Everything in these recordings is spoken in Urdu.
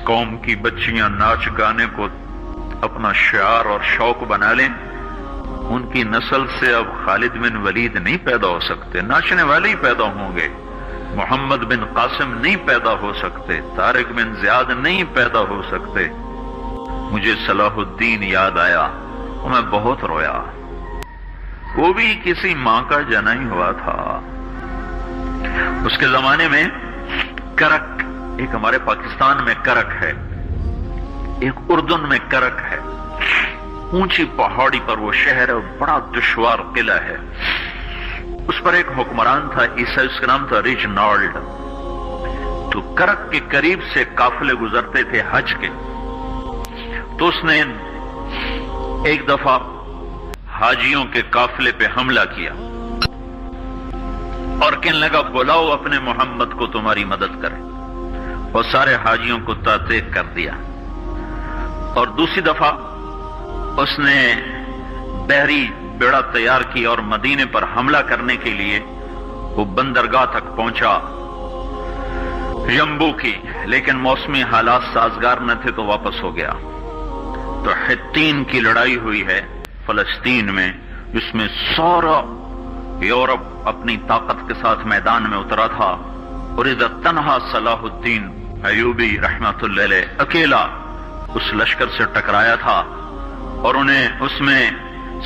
قوم کی بچیاں ناچ گانے کو اپنا شعار اور شوق بنا لیں، ان کی نسل سے اب خالد بن ولید نہیں پیدا ہو سکتے، ناچنے والے ہی پیدا ہوں گے، محمد بن قاسم نہیں پیدا ہو سکتے، طارق بن زیاد نہیں پیدا ہو سکتے۔ مجھے صلاح الدین یاد آیا اور میں بہت رویا۔ وہ بھی کسی ماں کا جنا ہی ہوا تھا۔ اس کے زمانے میں کرک، ایک ہمارے پاکستان میں کرک ہے، ایک اردن میں کرک ہے، اونچی پہاڑی پر وہ شہر ہے، بڑا دشوار قلعہ ہے۔ اس پر ایک حکمران تھا عیسائی، اس کا نام تھا ریجنالڈ۔ تو کرک کے قریب سے قافلے گزرتے تھے حج کے، تو اس نے ایک دفعہ حاجیوں کے قافلے پہ حملہ کیا اور کہنے لگا بلاؤ اپنے محمد کو تمہاری مدد کرے، اور سارے حاجیوں کو تعطیق کر دیا۔ اور دوسری دفعہ اس نے بحری بیڑا تیار کیا اور مدینے پر حملہ کرنے کے لیے وہ بندرگاہ تک پہنچا یمبو کی، لیکن موسمی حالات سازگار نہ تھے تو واپس ہو گیا۔ تو حطین کی لڑائی ہوئی ہے فلسطین میں، جس میں سارا یورپ اپنی طاقت کے ساتھ میدان میں اترا تھا، اور ادھر تنہا صلاح الدین ایوبی رحمت اللہ علیہ اکیلا اس لشکر سے ٹکرایا تھا، اور انہیں اس میں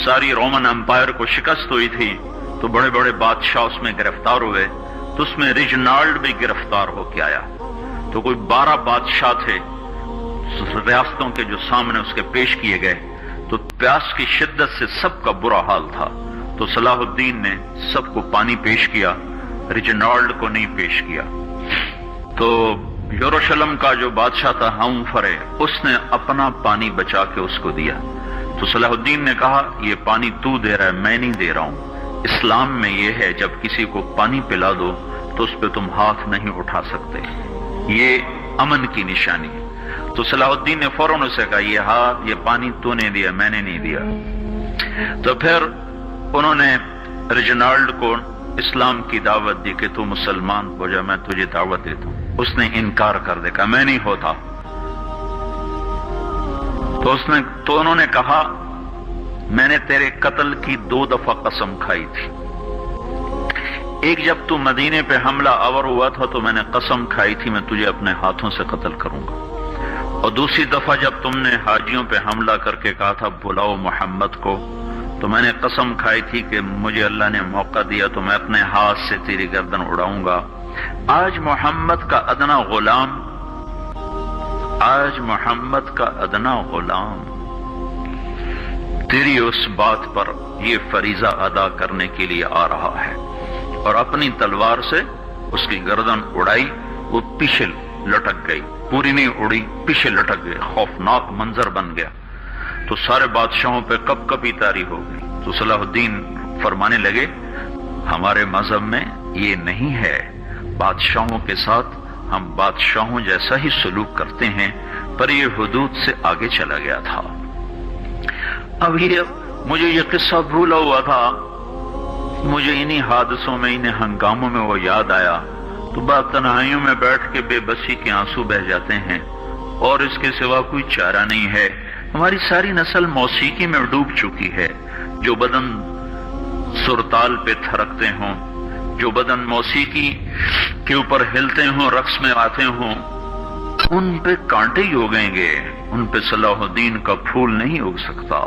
ساری رومن امپائر کو شکست ہوئی تھی، تو بڑے بڑے بادشاہ اس میں گرفتار ہوئے، تو اس میں ریجنالڈ بھی گرفتار ہو کے آیا۔ تو کوئی 12 بادشاہ تھے ریاستوں کے جو سامنے اس کے پیش کیے گئے، تو پیاس کی شدت سے سب کا برا حال تھا، تو صلاح الدین نے سب کو پانی پیش کیا، ریجنالڈ کو نہیں پیش کیا۔ تو یروشلم کا جو بادشاہ تھا ہمفرے، اس نے اپنا پانی بچا کے اس کو دیا۔ تو صلاح الدین نے کہا یہ پانی تو دے رہا ہے، میں نہیں دے رہا ہوں۔ اسلام میں یہ ہے جب کسی کو پانی پلا دو تو اس پہ تم ہاتھ نہیں اٹھا سکتے، یہ امن کی نشانی ہے۔ تو صلاح الدین نے فوراً اسے کہا یہ پانی تو نے دیا، میں نے نہیں دیا۔ تو پھر انہوں نے ریجنالڈ کو اسلام کی دعوت دی کہ تو مسلمان ہو جا، میں تجھے دعوت دیتا ہوں۔ اس نے انکار کر دیا، کہا میں نہیں ہوتا۔ تو انہوں نے کہا میں نے تیرے قتل کی 2 دفعہ قسم کھائی تھی، ایک جب تو مدینے پہ حملہ آور ہوا تھا تو میں نے قسم کھائی تھی میں تجھے اپنے ہاتھوں سے قتل کروں گا، اور دوسری دفعہ جب تم نے حاجیوں پہ حملہ کر کے کہا تھا بلاؤ محمد کو، تو میں نے قسم کھائی تھی کہ مجھے اللہ نے موقع دیا تو میں اپنے ہاتھ سے تیری گردن اڑاؤں گا۔ آج محمد کا ادنا غلام تیری اس بات پر یہ فریضہ ادا کرنے کے لیے آ رہا ہے، اور اپنی تلوار سے اس کی گردن اڑائی، وہ پیچھے لٹک گئی، پوری نہیں اڑی، پیچھے لٹک گئی، خوفناک منظر بن گیا۔ تو سارے بادشاہوں پہ کپ کپی طاری ہو گئی۔ تو صلاح الدین فرمانے لگے ہمارے مذہب میں یہ نہیں ہے، بادشاہوں کے ساتھ ہم بادشاہوں جیسا ہی سلوک کرتے ہیں، پر یہ حدود سے آگے چلا گیا تھا۔ اب مجھے یہ قصہ بھولا ہوا تھا، مجھے انہی حادثوں میں، انہی ہنگاموں میں وہ یاد آیا، تو بعد تنہائیوں میں بیٹھ کے بے بسی کے آنسو بہہ جاتے ہیں، اور اس کے سوا کوئی چارہ نہیں ہے۔ ہماری ساری نسل موسیقی میں ڈوب چکی ہے، جو بدن سرتال پہ تھرکتے ہوں، جو بدن موسیقی کے اوپر ہلتے ہوں، رقص میں آتے ہوں، ان پہ کانٹے ہی اگیں گے، ان پہ صلاح الدین کا پھول نہیں اگ سکتا۔